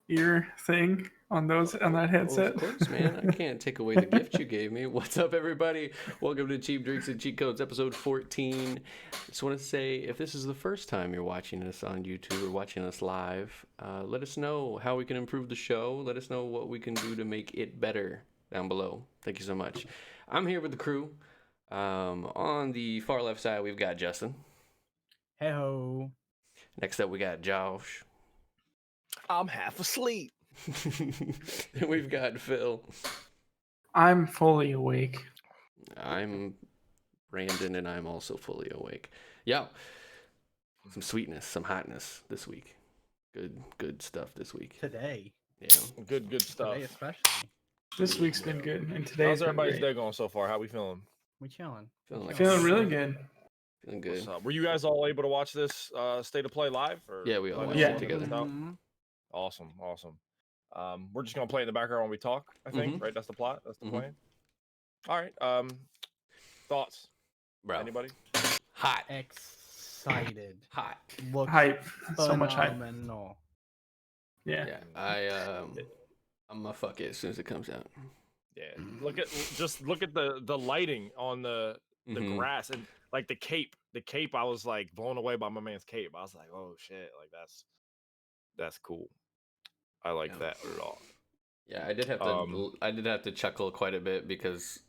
ear thing on that headset. Of course, man. I can't take away the gift you gave me. What's up, everybody? Welcome to Cheap Drinks and Cheat Codes, episode 14. Just want to say, if this is the first time you're watching us on YouTube or watching us live, let us know how we can improve the show. Let us know what we can do to make it better down below. Thank you so much. I'm here with the crew. On the far left side, we've got Justin. Hey ho. Next up, we got Josh. I'm half asleep. Then we've got Phil. I'm fully awake. I'm Brandon, and I'm also fully awake. Yeah, some sweetness, some hotness this week. Good stuff this week. Today. Yeah, Good stuff. Today especially. This week's been good, and today's How's been everybody's great. day going so far? How we feeling? We chilling. Feeling really good. Feeling good. Were you guys all able to watch this State of Play live? Or Yeah, we all watched Yeah. it together. Mhm. Awesome. We're just gonna play in the background when we talk. I think, right? That's the plot. That's the Mhm. plan. All right. Thoughts? Bro, Anybody? hot, Excited. hot. Looks Hype. So much hype. phenomenal. Yeah. Yeah, I'm gonna fuck it as soon as it comes out. Yeah. Look at the lighting on the Mhm. grass and like the cape. The cape. I was like blown away by my man's cape. I was like, oh shit, like that's cool. I like that a lot. Yeah, I did have to chuckle quite a bit because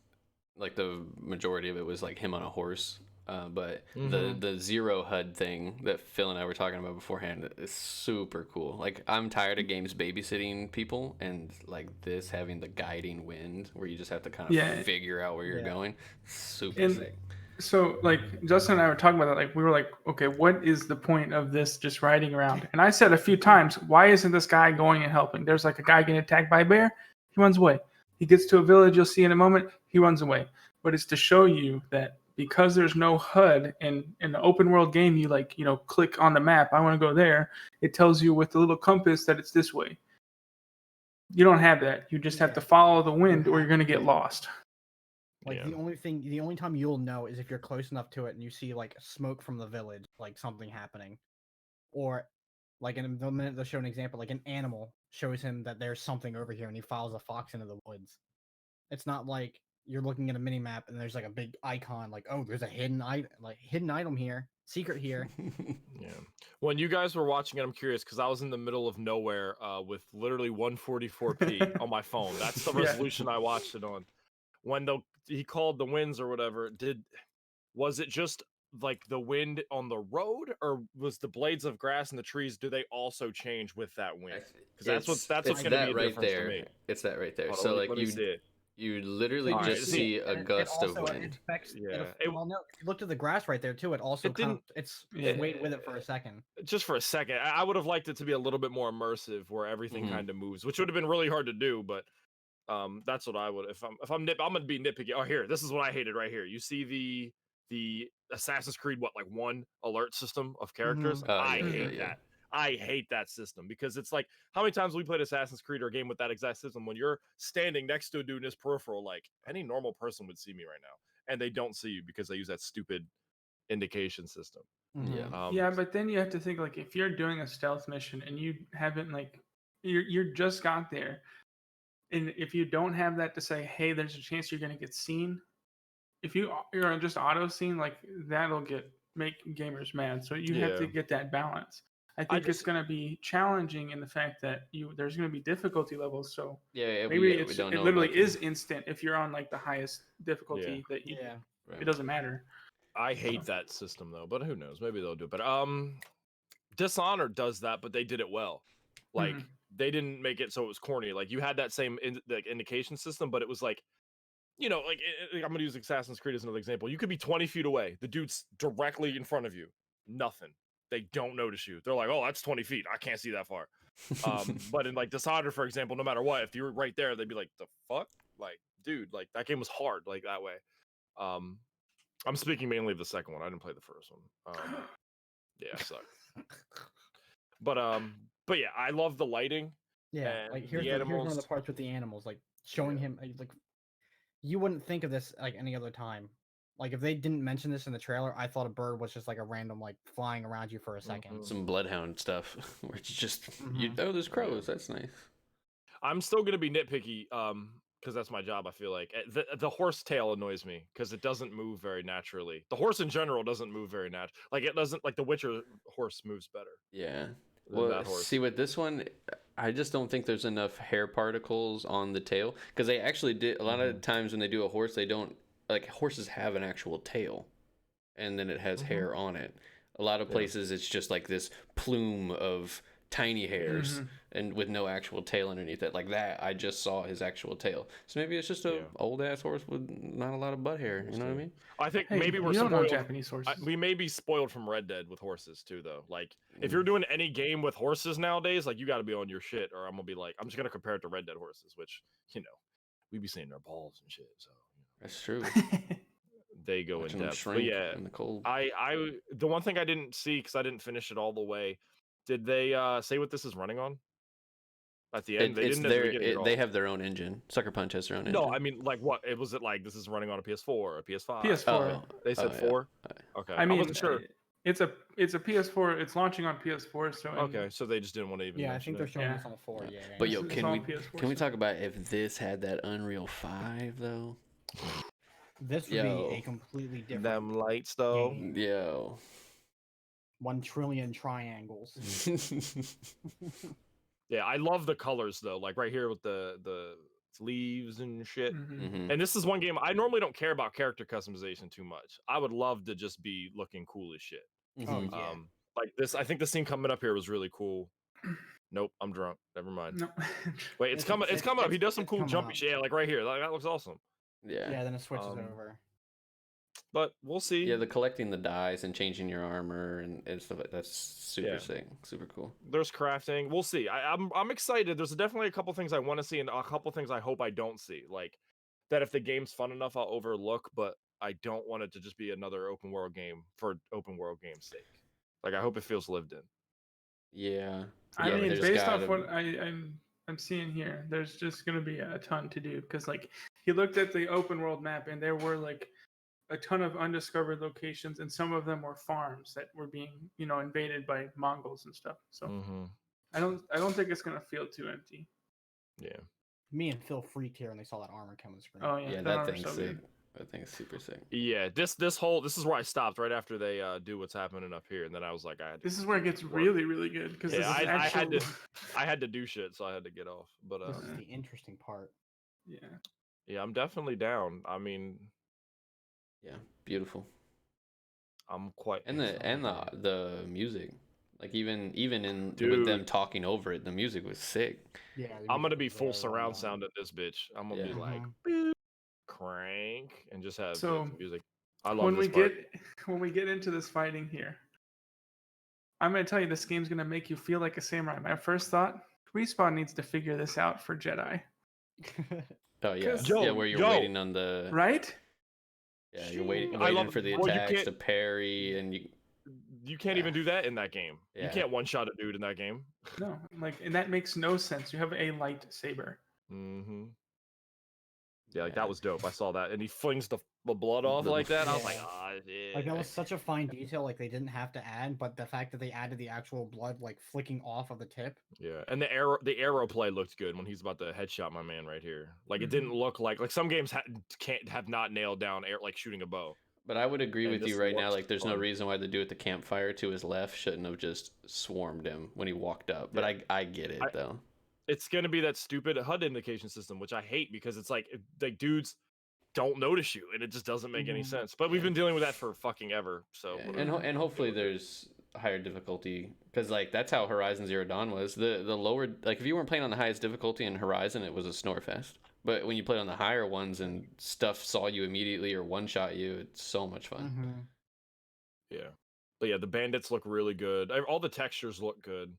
like the majority of it was like him on a horse. But the zero HUD thing that Phil and I were talking about beforehand is super cool. Like, I'm tired of games babysitting people, and like this having the guiding wind where you just have to kind of figure out where you're going. Super sick. So, like, Justin and I were talking about that. Like, we were like, okay, what is the point of this just riding around? And I said a few times, why isn't this guy going and helping? There's like a guy getting attacked by a bear. He runs away. He gets to a village, you'll see in a moment, he runs away. But it's to show you that because there's no HUD in an open world game, you click on the map, I want to go there. It tells you with the little compass that it's this way. You don't have that. You just have to follow the wind or you're going to get lost. Like the only time you'll know is if you're close enough to it and you see like smoke from the village, like something happening. Or like in the minute they'll show an example, like an animal shows him that there's something over here and he follows a fox into the woods. It's not like you're looking at a mini map and there's like a big icon like, oh, there's a hidden item here, secret here. Yeah. When you guys were watching it, I'm curious because I was in the middle of nowhere with literally 144p on my phone. That's the resolution I watched it on. When he called the winds or whatever, was it just like the wind on the road, or was the blades of grass and the trees? Do they also change with that wind? Because that's what's going to be a right difference there. to me. It's that right there. Hold so on, like let me see it. you literally All just right, see a gust of wind. Well, no, if you look to the grass right there too, it also it's wait with it for a second. Just for a second, I would have liked it to be a little bit more immersive, where everything kind of moves, which would have been really hard to do, but. That's what I would I'm gonna be nitpicky. Oh, here, this is what I hated right here. You see the Assassin's Creed like one alert system of characters. I hate that. I hate that system because it's like how many times we played Assassin's Creed or a game with that exact system when you're standing next to a dude in his peripheral, like any normal person would see me right now, and they don't see you because they use that stupid indication system. Yeah, but then you have to think like if you're doing a stealth mission and you haven't you're just got there. And if you don't have that to say, hey, there's a chance you're going to get seen, if you're just auto seen, like that'll make gamers mad. So you have to get that balance. I think it's going to be challenging in the fact that there's going to be difficulty levels. So maybe it literally is instant if you're on like the highest difficulty that it doesn't matter. I hate that system though, but who knows? Maybe they'll do it. But Dishonored does that, but they did it well. Like. They didn't make it so it was corny. Like you had that same indication system, but it was like, like I'm gonna use Assassin's Creed as another example. You could be 20 feet away, the dude's directly in front of you, nothing. They don't notice you. They're like, oh, that's 20 feet. I can't see that far. But in like Dishonored, for example, no matter what, if you were right there, they'd be like, the fuck, like, dude, like that game was hard, like that way. I'm speaking mainly of the second one. I didn't play the first one. Yeah, it sucked. But yeah, I love the lighting. Yeah, like here's one of the parts with the animals, like showing him like you wouldn't think of this like any other time. Like if they didn't mention this in the trailer, I thought a bird was just like a random like flying around you for a second. Some bloodhound stuff where it's just Mhm. there's crows. That's nice. I'm still gonna be nitpicky, because that's my job. I feel like the horse tail annoys me because it doesn't move very naturally. The horse in general doesn't move very natural. Like it doesn't like the Witcher horse moves better. Yeah. Than Well, that horse. see with this one, I just don't think there's enough hair particles on the tail because they actually did a lot of times when they do a horse, they don't like horses have an actual tail, and then it has hair on it. A lot of places it's just like this plume of tiny hairs and with no actual tail underneath it. Like that, I just saw his actual tail. So maybe it's just a old ass horse with not a lot of butt hair. You know what I mean? I think Hey, maybe we're you don't know spoiled. Japanese horses. We may be spoiled from Red Dead with horses too, though. Like, if you're doing any game with horses nowadays, like you got to be on your shit, or I'm gonna be like, I'm just gonna compare it to Red Dead horses, which we be seeing their balls and shit. So That's true. they go Watching in them depth. But shrink yeah, in the cold. the one thing I didn't see because I didn't finish it all the way. Did they say what this is running on? At the end, they didn't at the beginning at all. They have their own engine. Sucker Punch has their own engine. No, I mean, like, what? Was it like this is running on a PS4 or a PS5? PS4. Oh, They said 4. Okay, I mean, wasn't sure. It's a PS4. It's launching on PS4. So Okay, so they just didn't want to even. Yeah, I think they're showing Yeah. this on 4. Yeah. But yo, It's can all we PS4 can we stuff. talk about if this had that Unreal 5 though? This would be a completely different. Them lights though. game. Yo. 1 trillion triangles. Yeah, I love the colors though. Like right here with the leaves and shit. Mhm. And this is one game I normally don't care about character customization too much. I would love to just be looking cool as shit. Oh yeah. Like this, I think the scene coming up here was really cool. Nope, I'm drunk. Never mind. No. Wait, it's coming. It's coming up. He does some it's cool coming jumpy up. shit. Yeah, like right here. That looks awesome. Yeah, then it switches over. But we'll see. Yeah, the collecting the dies and changing your armor and stuff like that's super sick, super cool. There's crafting. We'll see. I'm excited. There's definitely a couple things I want to see and a couple things I hope I don't see. Like that if the game's fun enough, I'll overlook. But I don't want it to just be another open world game for open world game's sake. Like I hope it feels lived in. Yeah. I mean, based off what I'm seeing here, there's just gonna be a ton to do because like he looked at the open world map and there were like a ton of undiscovered locations and some of them were farms that were being invaded by Mongols and stuff. So I don't think it's gonna feel too empty. Yeah. Me and Phil freaked here when they saw that armor come on the screen. Oh yeah, Yeah, that thing's sick. That thing's super sick. Yeah, this is where I stopped right after they do what's happening up here, and then I was like, this is where it gets really, really good because I had to do shit, so I had to get off. But this is the interesting part. Yeah, I'm definitely down. I mean, yeah, beautiful. I'm quite and the music, like even in Dude. with them talking over it, the music was sick. Yeah, I'm gonna be full surround sound at this bitch. I'm gonna be like. Mhm. Crank and just have So, music. I love when this when we get into this fighting here, I'm gonna tell you this game's gonna make you feel like a samurai. My first thought: Respawn needs to figure this out for Jedi. Oh yeah, Yo, where you're waiting on the right. Yeah, you're waiting for the well, attacks to parry, and you can't even do that in that game. Yeah. You can't one shot a dude in that game. No, and that makes no sense. You have a lightsaber. Mm-hmm. Yeah, that was dope. I saw that, and he flings the blood off like that. I was like, shit. Like that was such a fine detail. Like they didn't have to add, but the fact that they added the actual blood, like flicking off of the tip. Yeah, and the arrow play looked good when he's about to headshot my man right here. Like it didn't look like some games can't have not nailed down like shooting a bow. But I would agree with you right now. Like, there's no reason why the dude at the campfire to his left shouldn't have just swarmed him when he walked up. But I get it though. It's gonna be that stupid HUD indication system, which I hate because it's like dudes don't notice you, and it just doesn't make any sense. But we've been dealing with that for fucking ever. So and hopefully there's higher difficulty because like that's how Horizon Zero Dawn was. The lower, like if you weren't playing on the highest difficulty in Horizon, it was a snore fest. But when you play on the higher ones and stuff saw you immediately or one shot you, it's so much fun. Yeah, but yeah, the bandits look really good. All the textures look good.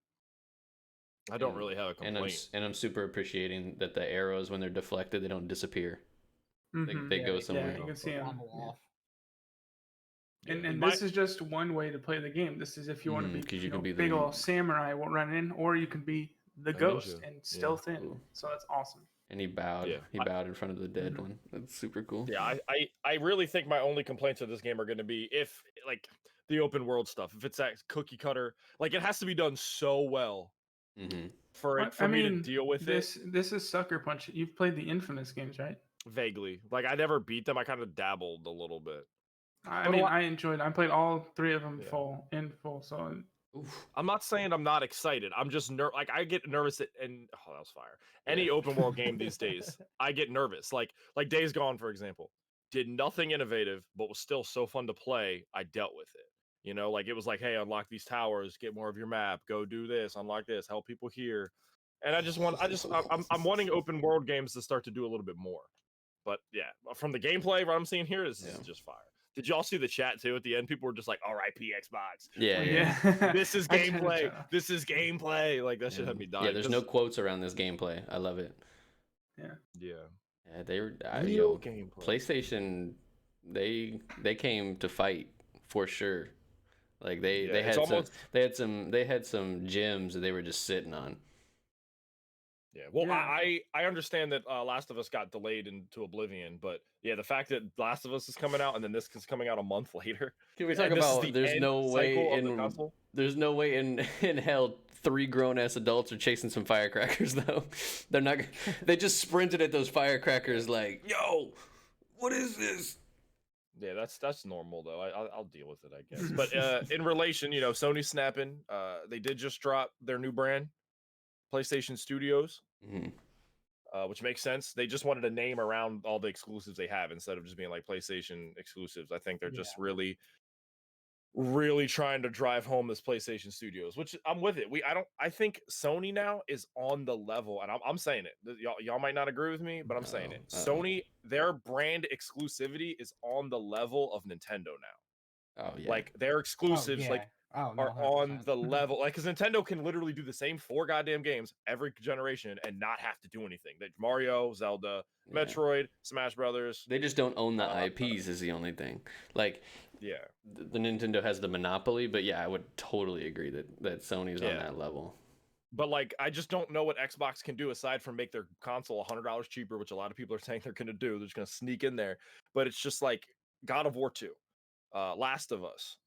I don't really have a complaint. And I'm super appreciating that the arrows, when they're deflected, they don't disappear. They go somewhere. Yeah, you can see them. And this is just one way to play the game. This is if you want to be big old samurai run in, or you can be the ghost and stealth in. So that's awesome. And he bowed. Yeah. He bowed in front of the dead one. That's super cool. Yeah, I really think my only complaints of this game are going to be if like the open world stuff. If it's that cookie cutter, like it has to be done so well for me to deal with this is Sucker Punch. You've played the Infamous games, right? vaguely. Like I never beat them. I kind of dabbled a little bit. I mean, I enjoyed it. I played all 3 of them full. So I'm not saying I'm not excited. I'm just like I get nervous and that was fire. Any open world game these days, I get nervous. Like Days Gone, for example, did nothing innovative, but was still so fun to play. I dealt with it. You know, like it was like, hey, unlock these towers, get more of your map, go do this, unlock this, help people here. And I'm wanting open world games to start to do a little bit more. But yeah, from the gameplay, what I'm seeing here is just fire. Did y'all see the chat too at the end? People were just like, "R.I.P. Xbox." Yeah. This is gameplay. This is gameplay. Like that should have me dying. Yeah, there's no quotes around this gameplay. I love it. Yeah. They were real gameplay. PlayStation. They came to fight for sure. Like they had some gems that they were just sitting on. Yeah, well, I understand that Last of Us got delayed into oblivion, but yeah, the fact that Last of Us is coming out and then this is coming out a month later. Can we talk about there's no way in hell 3 grown-ass adults are chasing some firecrackers though. They're not. They just sprinted at those firecrackers like, yo, what is this? Yeah, that's normal though. I'll deal with it, I guess. But in relation, Sony snapping. They did just drop their new brand, PlayStation Studios, which makes sense. They just wanted a name around all the exclusives they have instead of just being like PlayStation exclusives. I think they're just really trying to drive home this PlayStation Studios, which I'm with it. I think Sony now is on the level, and I'm saying it. Y'all might not agree with me, but I'm saying it. Sony, their brand exclusivity is on the level of Nintendo now. Oh yeah, like their exclusives, are on the level, like, because Nintendo can literally do the same 4 goddamn games every generation and not have to do anything. Mario, Zelda, Metroid, Smash Brothers. They just don't own the IPs is the only thing. Like, the Nintendo has the monopoly, but yeah, I would totally agree that Sony's on that level. But like, I just don't know what Xbox can do aside from make their console $100 cheaper, which a lot of people are saying they're going to do. They're just going to sneak in there. But it's just like God of War 2, Last of Us.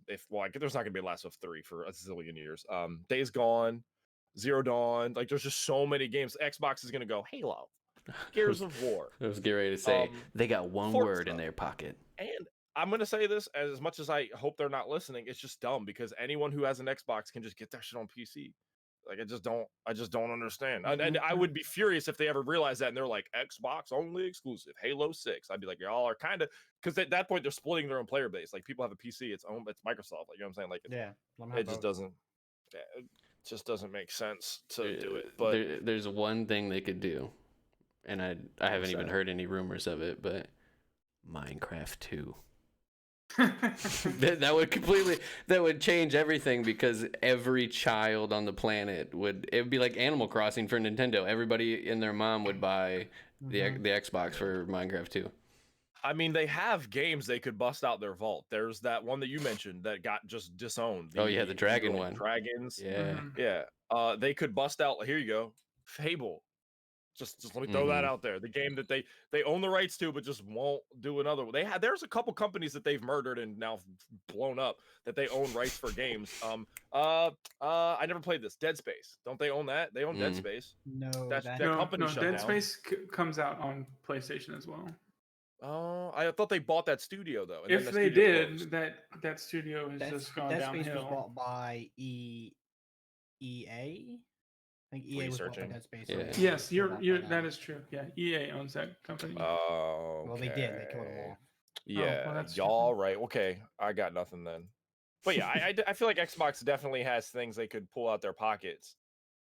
There's not gonna be a Last of 3 for a zillion years. Days Gone, Zero Dawn, like there's just so many games. Xbox is gonna go Halo, Gears of War. I was getting ready to say they got one word in their pocket. And I'm gonna say this as much as I hope they're not listening. It's just dumb because anyone who has an Xbox can just get that shit on PC. Like I just don't understand. And I would be furious if they ever realize that and they're like Xbox only exclusive, Halo 6. I'd be like, y'all are kind of, because at that point they're splitting their own player base. Like people have a PC, it's Microsoft. Like, you know what I'm saying? Like it just doesn't make sense to do it. But there's one thing they could do, and I haven't even heard any rumors of it, but Minecraft 2. that would change everything, because every child on the planet it would be like Animal Crossing for Nintendo. Everybody and their mom would buy the Xbox for Minecraft 2. I mean, they have games they could bust out their vault. There's that one that you mentioned that got just disowned. The dragon one. Dragons. Yeah. They could bust out. Here you go, Fable. Just let me throw that out there. The game that they own the rights to, but just won't do another one. There's a couple companies that they've murdered and now blown up that they own rights for games. I never played this. Dead Space. Don't they own that? They own Dead Space. No, that company shut down. Dead Space comes out on PlayStation as well. Oh, I thought they bought that studio though. And if they did, closed. that studio has just gone Dead downhill. Space was bought by EA. I think EA was bought by Dead Space. Yeah. Yes, that is true. Yeah, EA owns that company. Oh, well, they did. They killed them all. Yeah, y'all right. Okay, I got nothing then. But yeah, I feel like Xbox definitely has things they could pull out their pockets,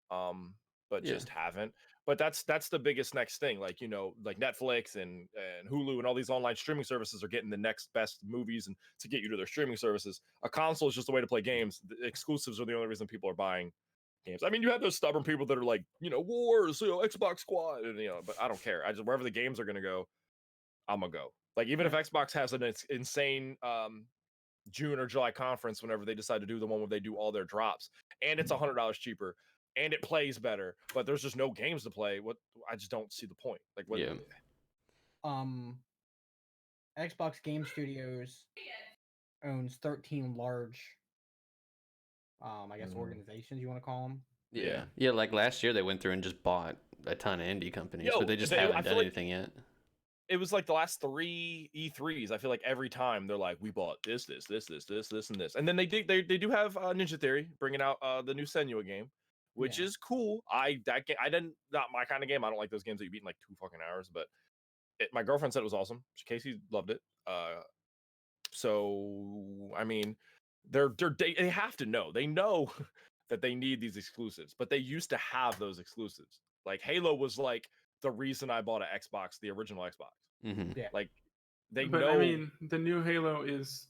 but just haven't. But that's the biggest next thing. Like, like Netflix and Hulu and all these online streaming services are getting the next best movies and to get you to their streaming services. A console is just a way to play games. The exclusives are the only reason people are buying games. I mean, you have those stubborn people that are like, wars, Xbox Squad, and but I don't care. Wherever the games are gonna go, I'm gonna go. Like, even if Xbox has an insane June or July conference, whenever they decide to do the one where they do all their drops, and it's $100 cheaper, and it plays better, but there's just no games to play. What I just don't see the point. Like what? Yeah. Xbox Game Studios owns 13 large, I guess organizations you want to call them. Yeah. Like last year, they went through and just bought a ton of indie companies, Yo, but they just I haven't feel done like- anything yet. It was like the last 3 E3s. I feel like every time they're like, we bought this, and this, and then they do have Ninja Theory bringing out the new Senua game, which is cool. I didn't not my kind of game. I don't like those games that you beat in like 2 fucking hours, but my girlfriend said it was awesome. Casey loved it. So I mean, they have to know. They know that they need these exclusives, but they used to have those exclusives. Like Halo was like the reason I bought an Xbox, the original Xbox. Mm-hmm. Yeah. Like they But know. I mean, the new Halo is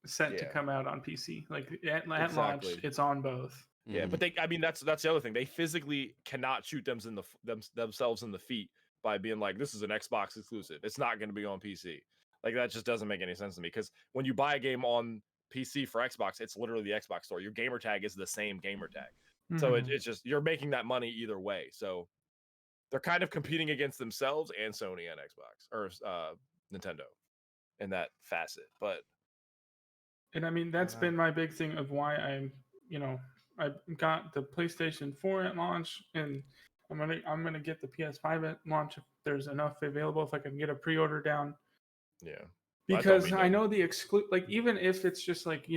set to come out on PC. Like at launch, it's on both. Yeah, but I mean, that's the other thing. They physically cannot shoot themselves in the feet by being like, this is an Xbox exclusive. It's not going to be on PC. Like that just doesn't make any sense to me. Because when you buy a game on PC for Xbox, it's literally the Xbox store. Your gamer tag is the same gamer tag. So it's just you're making that money either way. So they're kind of competing against themselves and Sony and Xbox or Nintendo in that facet. And I mean, that's been my big thing of why I got the PlayStation 4 at launch, and I'm gonna get the PS5 at launch if there's enough available. If I can get a pre-order down. Yeah. Because I know the like even if it's just like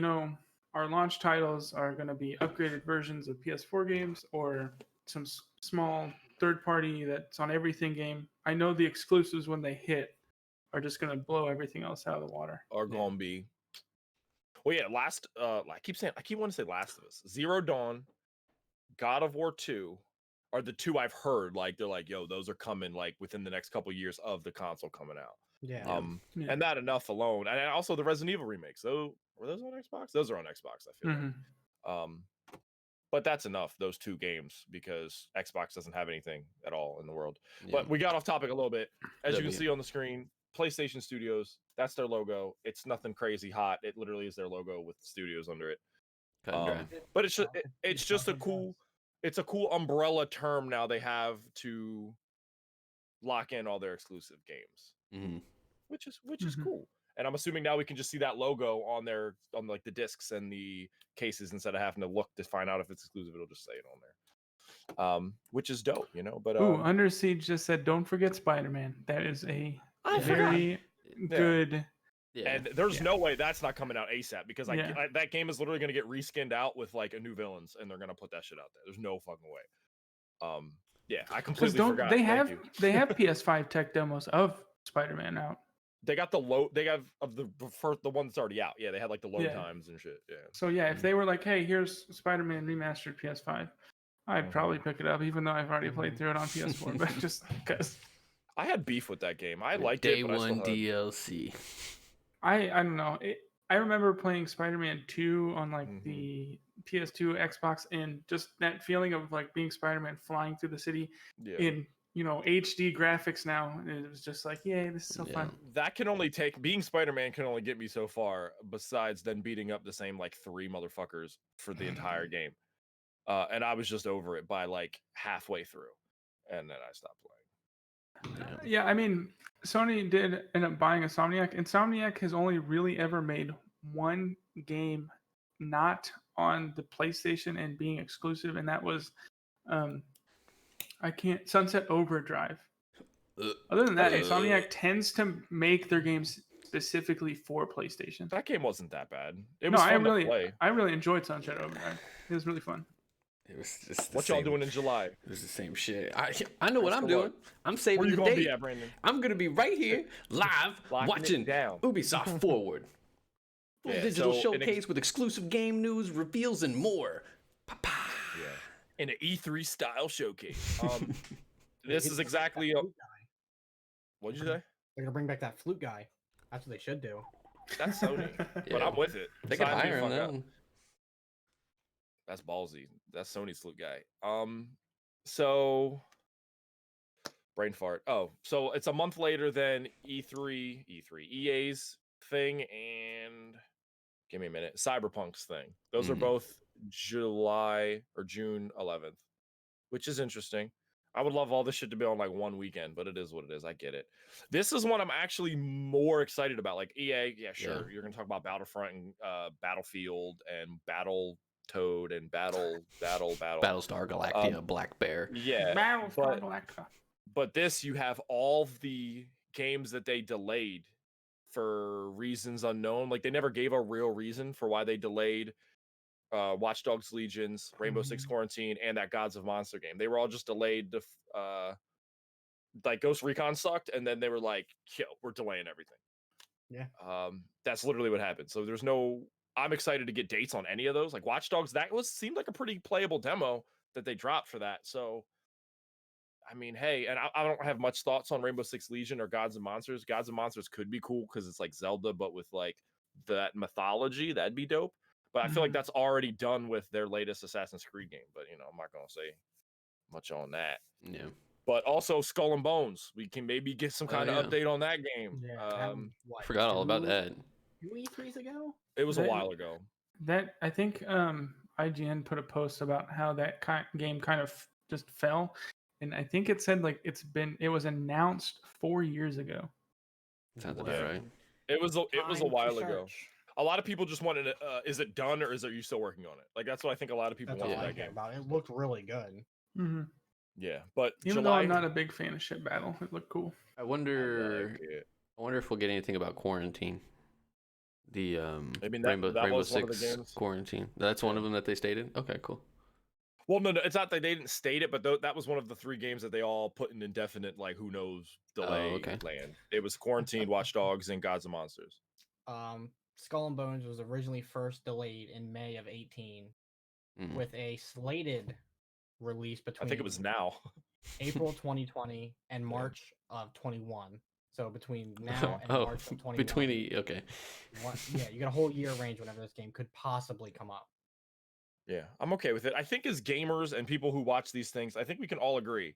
our launch titles are gonna be upgraded versions of PS4 games or some small third party that's on everything game. I know the exclusives when they hit are just gonna blow everything else out of the water. Are gonna be. Well, yeah. I keep wanting to say Last of Us, Zero Dawn, God of War 2 are the 2 I've heard. Like they're like, yo, those are coming like within the next couple years of the console coming out. Yeah. And that enough alone, and also the Resident Evil remakes. So were those on Xbox? Those are on Xbox. I feel like. But that's enough. Those 2 games because Xbox doesn't have anything at all in the world. Yeah. But we got off topic a little bit. As you can see on the screen, PlayStation Studios. That's their logo. It's nothing crazy hot. It literally is their logo with studios under it. But it's just a cool. It's a cool umbrella term now they have to lock in all their exclusive games, which is cool. And I'm assuming now we can just see that logo on like the discs and the cases instead of having to look to find out if it's exclusive. It'll just say it on there, which is dope, But Under Siege just said, "Don't forget Spider-Man." That is a very good. Yeah. And there's no way that's not coming out ASAP because that game is literally going to get reskinned out with like a new villains, and they're going to put that shit out there. There's no fucking way. Yeah, I completely forgot. They have PS5 tech demos of Spider-Man out. They got the one that's already out. Yeah, they had like the load times and shit. Yeah. So if they were like, "Hey, here's Spider-Man remastered PS5," I'd probably pick it up, even though I've already played through it on PS4. But just because I had beef with that game, I liked Day it. Day one DLC. I don't know. I remember playing Spider-Man 2 on like the PS2, Xbox, and just that feeling of like being Spider-Man flying through the city in HD graphics now. It was just like, yay, this is so fun. That being Spider-Man can only get me so far, besides then beating up the same like 3 motherfuckers for the entire game. And I was just over it by like halfway through, and then I stopped playing. Yeah, I mean, Sony did end up buying Insomniac. Insomniac has only really ever made one game not on the PlayStation and being exclusive, and that was Sunset Overdrive. Other than that, Insomniac tends to make their games specifically for PlayStation. That game wasn't that bad. It was fun to play. I really enjoyed Sunset Overdrive. It was really fun. It was just what y'all doing in July? It was the same shit. I know what I'm doing. I'm saving Where you the gonna date. be at, Brandon? I'm gonna be right here, live, watching Ubisoft Forward. Digital showcase with exclusive game news, reveals, and more. In an E3 style showcase. This is exactly. What'd you say? They're gonna bring back that flute guy. That's what they should do. That's Sony, but I'm with it. They can hire him then. That's ballsy. That's Sony's flute guy. So brain fart. Oh, so it's a month later than EA's thing, and give me a minute. Cyberpunk's thing. Those are both July or June 11th. which is interesting. I would love all this shit to be on like one weekend, but it is what it is. I get it. This is one I'm actually more excited about. Like EA, yeah, sure. You're gonna talk about Battlefront and Battlefield and Battletoad and Battle. Battlestar Galactica, Black Bear. Yeah, Battlestar Galactica. But this, you have all the games that they delayed for reasons unknown. Like they never gave a real reason for why they delayed Watch Dogs Legions, Rainbow Six Quarantine, and that Gods of Monster game. They were all just delayed. Like Ghost Recon sucked, and then they were like, "Yo, we're delaying everything." Yeah. That's literally what happened. So there's no. I'm excited to get dates on any of those. Like Watch Dogs, seemed like a pretty playable demo that they dropped for that. So, I mean, hey, and I don't have much thoughts on Rainbow Six Legion or Gods of Monsters. Gods of Monsters could be cool because it's like Zelda, but with like that mythology. That'd be dope. But I feel like that's already done with their latest Assassin's Creed game. But I'm not gonna say much on that. Yeah. But also Skull and Bones. We can maybe get some kind of update on that game. Yeah. Forgot all about that. 2 E3s ago? It was a while ago. That I think IGN put a post about how that game kind of just fell, and I think it said like it was announced 4 years ago. Sounds about right. It was a while ago. A lot of people just wanted to, is it done or are you still working on it? Like that's what I think a lot of people wanted that game. It looked really good. Mm-hmm. Yeah, but even though I'm not a big fan of Ship Battle, it looked cool. I wonder if we'll get anything about Quarantine. The Rainbow Six Quarantine. That's one of them that they stated. Okay, cool. Well, no, it's not that they didn't state it, but that was one of the 3 games that they all put in indefinite, like who knows delay land. It was Quarantine, Watch Dogs, and Gods of Monsters. Skull and Bones was originally first delayed in May of 18 with a slated release between I think it was now. April 2020 and March of 21. So between now and March of 21. You got a whole year range whenever this game could possibly come up. Yeah, I'm okay with it. I think as gamers and people who watch these things, I think we can all agree.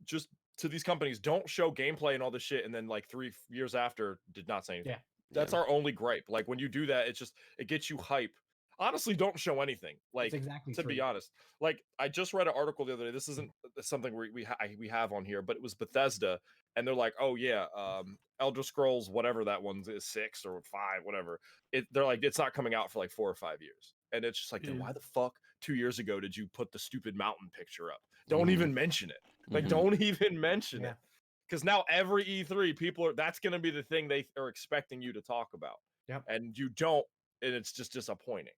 Just to these companies, don't show gameplay and all this shit, and then like 3 years after, did not say anything. Yeah. That's our only gripe. Like when you do that, it gets you hype. Honestly, don't show anything. Like be honest. Like I just read an article the other day. This isn't something we have on here, but it was Bethesda, and they're like, oh yeah, Elder Scrolls, whatever that one is, 6 or 5, whatever. They're like, it's not coming out for like 4 or 5 years, and it's just like, then why the fuck 2 years ago did you put the stupid mountain picture up? Don't even mention it. Like, don't even mention it. Because now every E3, that's going to be the thing they are expecting you to talk about. Yep. And you don't, and it's just disappointing.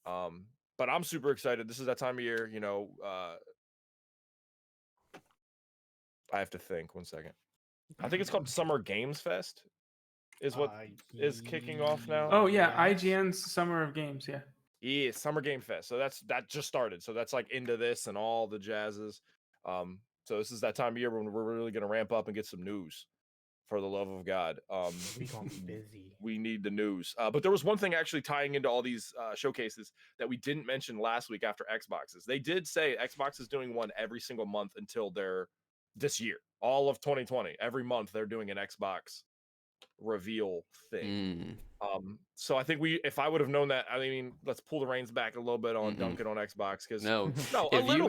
But I'm super excited. This is that time of year, I have to think 1 second. I think it's called Summer Games Fest is what is kicking off now. Oh yeah, IGN's Summer of Games, yeah. Yeah, Summer Game Fest. So that just started. So that's like into this and all the jazzes. So this is that time of year when we're really going to ramp up and get some news, for the love of God. We're going to be busy. We need the news. But there was one thing actually tying into all these showcases that we didn't mention last week after Xboxes. They did say Xbox is doing one every single month until this year, all of 2020. Every month they're doing an Xbox reveal thing. So I think if I would have known that, I mean, let's pull the reins back a little bit on dunking on Xbox, because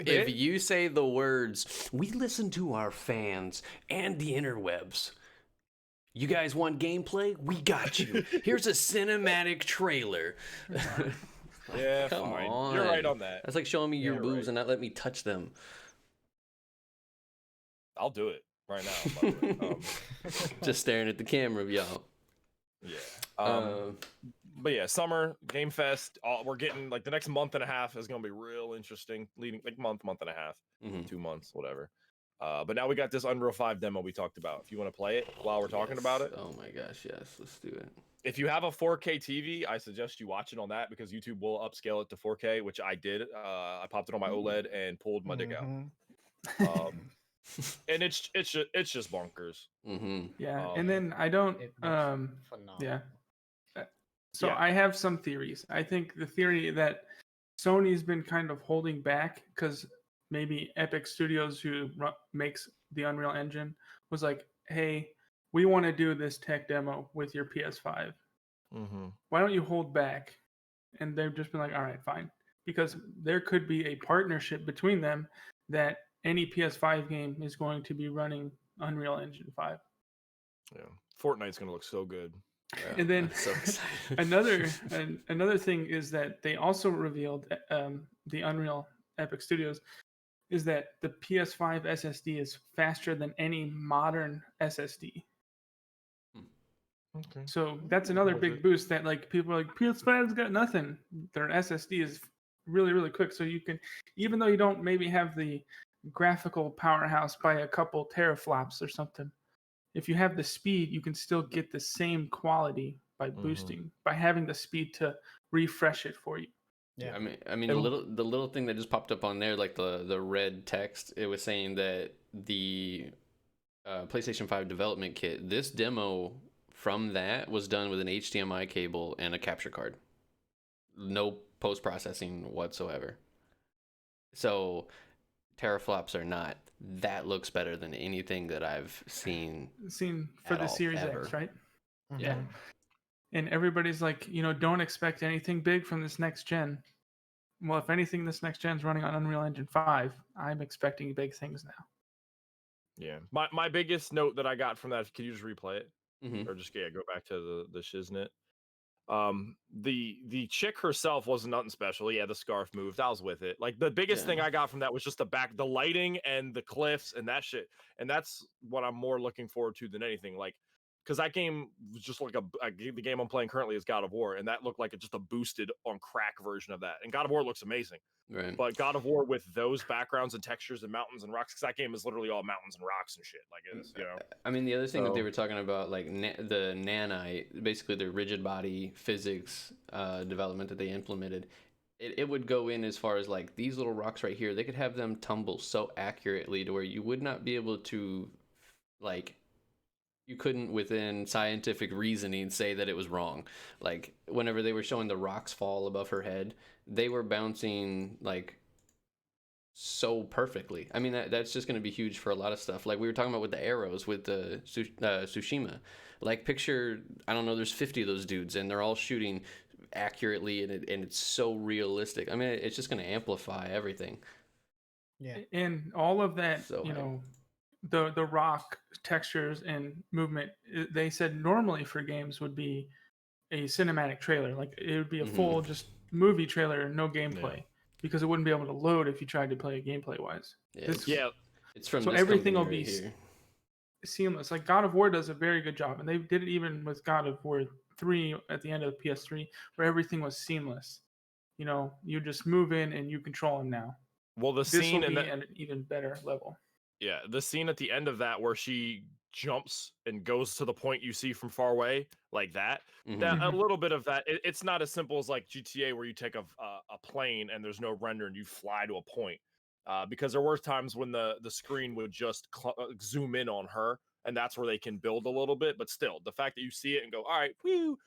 if you say the words, we listen to our fans and the interwebs. You guys want gameplay? We got you. Here's a cinematic trailer. Yeah, come fine. on. You're right on that. That's like showing me your boobs and not letting me touch them. I'll do it right now. By the way. Just staring at the camera, y'all. Yeah. But yeah, Summer Game Fest. We're getting like the next month and a half is going to be real interesting. Leading like month and a half, 2 months, whatever. But now we got this Unreal 5 demo we talked about. If you want to play it while we're talking about it. Oh my gosh, yes, let's do it. If you have a 4K TV, I suggest you watch it on that, because YouTube will upscale it to 4K, which I did. I popped it on my OLED and pulled my dick out. And it's just bonkers. Yeah, and then I don't. Yeah. So I have some theories. I think the theory that Sony's been kind of holding back because maybe Epic Studios, who makes the Unreal Engine, was like, hey, we want to do this tech demo with your PS5. Why don't you hold back? And they've just been like, all right, fine. Because there could be a partnership between them that any PS5 game is going to be running Unreal Engine 5. Yeah, Fortnite's gonna look so good. Yeah, And then I'm so excited. another thing is that they also revealed the Unreal Epic Studios is that the PS5 SSD is faster than any modern SSD. Okay. So that's another big boost that like people are like PS5's got nothing. Their SSD is really really quick, so you can, even though you don't maybe have the graphical powerhouse by a couple teraflops or something, if you have the speed, you can still get the same quality by boosting, by having the speed to refresh it for you. Yeah, I mean the little thing that just popped up on there, like the red text, it was saying that the PlayStation 5 development kit, this demo from that was done with an HDMI cable and a capture card. No post processing whatsoever. So teraflops or not, that looks better than anything that I've seen for the Series ever. X, right? Yeah. And everybody's like, don't expect anything big from this next gen. Well, if anything, this next gen's running on Unreal Engine 5. I'm expecting big things now. Yeah. My biggest note that I got from that, could you just replay it? Mm-hmm. Or just go back to the shiznit? The chick herself wasn't nothing special. Yeah, the scarf moved. I was with it. Like the biggest thing I got from that was just the lighting and the cliffs and that shit. And that's what I'm more looking forward to than anything. Like, because that game was just like the game I'm playing currently is God of War, and that looked like just a boosted on crack version of that. And God of War looks amazing. Right. But God of War with those backgrounds and textures and mountains and rocks, because that game is literally all mountains and rocks and shit. Like it is, I mean, the other thing that they were talking about, like the nanite, basically the rigid body physics development that they implemented, it would go in as far as like these little rocks right here. They could have them tumble so accurately to where you would not be able to, like, you couldn't within scientific reasoning say that it was wrong. Like whenever they were showing the rocks fall above her head, they were bouncing like so perfectly. I mean, that's just going to be huge for a lot of stuff. Like we were talking about with the arrows with the Tsushima. Like picture, I don't know, there's 50 of those dudes and they're all shooting accurately and it's so realistic. I mean, it's just going to amplify everything. Yeah. And all of that, So the rock textures and movement, they said normally for games would be a cinematic trailer. Like it would be a full just movie trailer, no gameplay. Because it wouldn't be able to load if you tried to play it gameplay wise. It's from so this everything will company be right here. Seamless. Like God of War does a very good job, and they did it even with God of War 3 at the end of the PS3, where everything was seamless. You just move in and you control him now. Well, the This scene will be and at an even better level. Yeah, the scene at the end of that where she jumps and goes to the point you see from far away, like that. That a little bit of that. It's not as simple as like GTA where you take a plane and there's no render and you fly to a point. Because there were times when the screen would just zoom in on her, and that's where they can build a little bit. But still, the fact that you see it and go, all right, woo,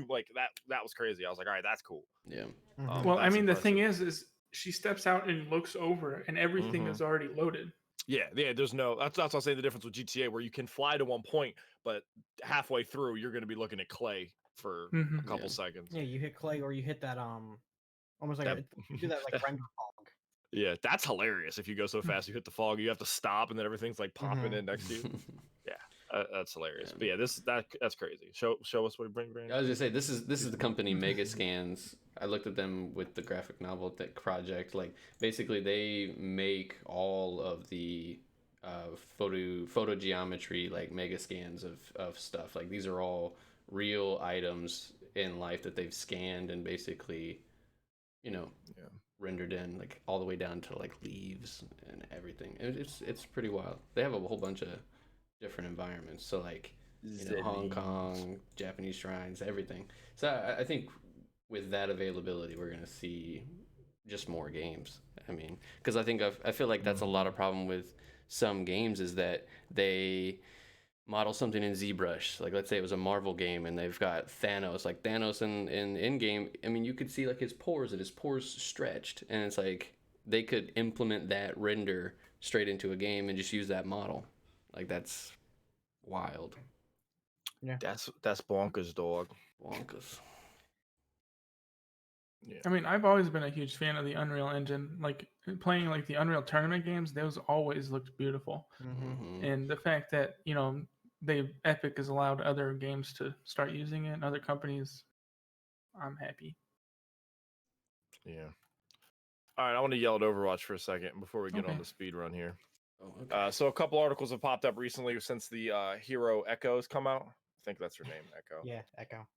like that was crazy. I was like, all right, that's cool. Yeah. Well, I mean, the thing is she steps out and looks over, and everything is already loaded. Yeah. There's no. That's what I'm saying. The difference with GTA, where you can fly to one point, but halfway through, you're going to be looking at clay for a couple seconds. Yeah, you hit clay, or you hit that almost like you do that like render fog. Yeah, that's hilarious. If you go so fast, you hit the fog, you have to stop, and then everything's like popping in next to you. Yeah, that's hilarious. But yeah, that's crazy. Show us what you bring. I was gonna say this is the company Megascans. I looked at them with the graphic novel project. Like basically, they make all of the photo geometry like Megascans of stuff. Like these are all real items in life that they've scanned and basically, rendered in, like all the way down to like leaves and everything. It's pretty wild. They have a whole bunch of different environments. So like Hong Kong, Japanese shrines, everything. So I think with that availability, we're gonna see just more games. I mean, because I feel like that's a lot of problem with some games is that they model something in ZBrush. Like let's say it was a Marvel game and they've got Thanos. Like Thanos in game, I mean you could see like his pores and his pores stretched, and it's like they could implement that render straight into a game and just use that model. Like that's wild. Yeah. That's bonkers, dog. Bonkers. Yeah. I mean, I've always been a huge fan of the Unreal Engine. Like playing like the Unreal Tournament games, those always looked beautiful. Mm-hmm. And the fact that Epic has allowed other games to start using it, and other companies, I'm happy. Yeah. All right, I want to yell at Overwatch for a second before we get Okay. on the speed run here. Oh, okay. So a couple articles have popped up recently since the hero Echo's come out. I think that's her name, Echo. Yeah, Echo.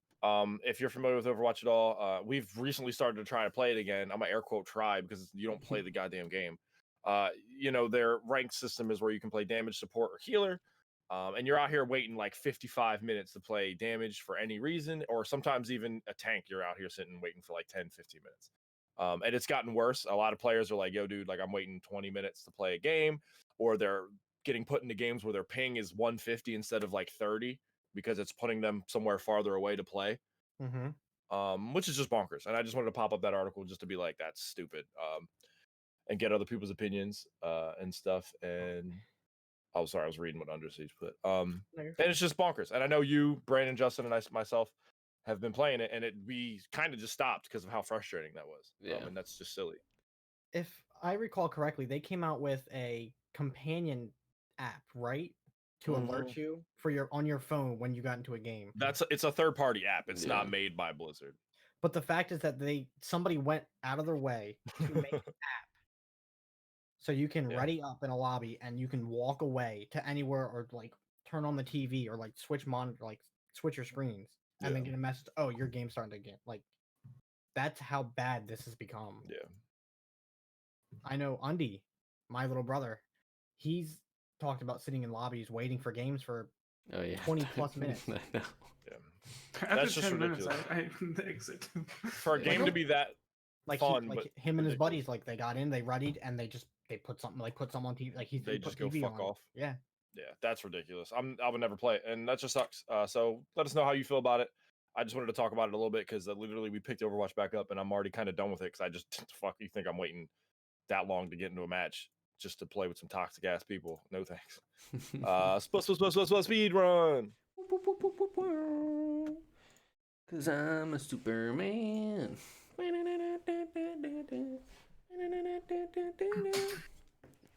If you're familiar with Overwatch at all, we've recently started to try to play it again. I'm gonna air quote try because you don't play the goddamn game. Their ranked system is where you can play damage, support, or healer. And you're out here waiting like 55 minutes to play damage for any reason, or sometimes even a tank. You're out here sitting waiting for like 10, 15 minutes. And it's gotten worse. A lot of players are like, yo, dude, like I'm waiting 20 minutes to play a game, or they're getting put into games where their ping is 150 instead of like 30 because it's putting them somewhere farther away to play. Which is just bonkers. And I just wanted to pop up that article just to be like, that's stupid, and get other people's opinions and stuff. And oh, sorry, I was reading what Under Siege put. And it's just bonkers. And I know you, Brandon, Justin, and myself have been playing it, and we kind of just stopped because of how frustrating that was. Yeah. And that's just silly. If I recall correctly, they came out with a companion app, right? To alert you on your phone when you got into a game. It's a third party app. It's not made by Blizzard. But the fact is that somebody went out of their way to make an app so you can ready up in a lobby and you can walk away to anywhere or like turn on the TV or like switch your screens and then get a message. Oh, your game's starting to get like. That's how bad this has become. Yeah. I know Undy, my little brother, he's talked about sitting in lobbies waiting for games for 20 plus minutes. Yeah. After That's just 10 minutes, ridiculous. I exit. For a game to be that like fun, like but him and his buddies, like they got in, they readied, and they put something on TV. Like they just go TV fuck on. off. Yeah. Yeah, that's ridiculous. I would never play it, and that just sucks. So let us know how you feel about it. I just wanted to talk about it a little bit because literally we picked Overwatch back up, and I'm already kind of done with it because I just fuck. You think I'm waiting that long to get into a match just to play with some toxic ass people? No thanks. Speed run. Cause I'm a Superman.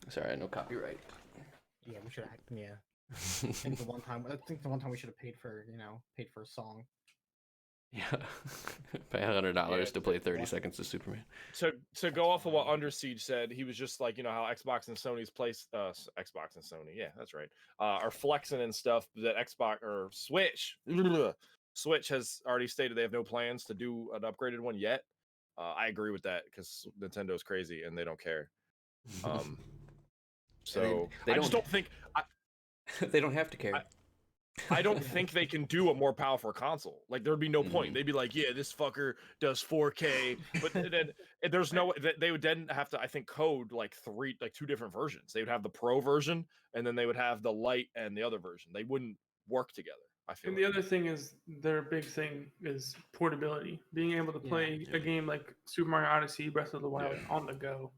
Sorry, no copyright. Yeah, we should act. Yeah. I think the one time we should have paid for a song. Yeah, pay $100 to play 30 seconds of Superman. To go off of what Under Siege said, he was just like, how Xbox and Sony's Xbox and Sony, yeah, that's right, are flexing and stuff. That Xbox or Switch has already stated they have no plans to do an upgraded one yet. I agree with that because Nintendo's crazy and they don't care. So I just don't think they don't have to care. I don't think they can do a more powerful console. Like there'd be no point. They'd be like, yeah, this fucker does 4K, but then there's no. They would then have to, I think, code like two different versions. They would have the Pro version, and then they would have the Lite and the other version. They wouldn't work together. I feel. And the other thing is their big thing is portability. Being able to play a game like Super Mario Odyssey, Breath of the Wild on the go.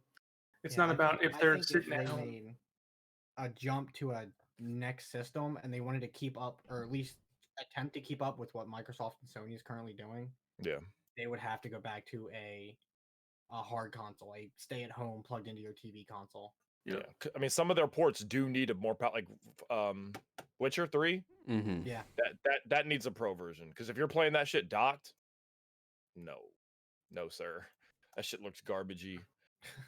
It's not about if they're sitting at home. Made a jump to a next system and they wanted to keep up, or at least attempt to keep up with what Microsoft and Sony is currently doing. Yeah, they would have to go back to a hard console, a stay-at-home plugged into your TV console. Yeah, I mean, some of their ports do need a more like Witcher 3. Mm-hmm. Yeah, that needs a Pro version because if you're playing that shit docked, no sir, that shit looks garbagey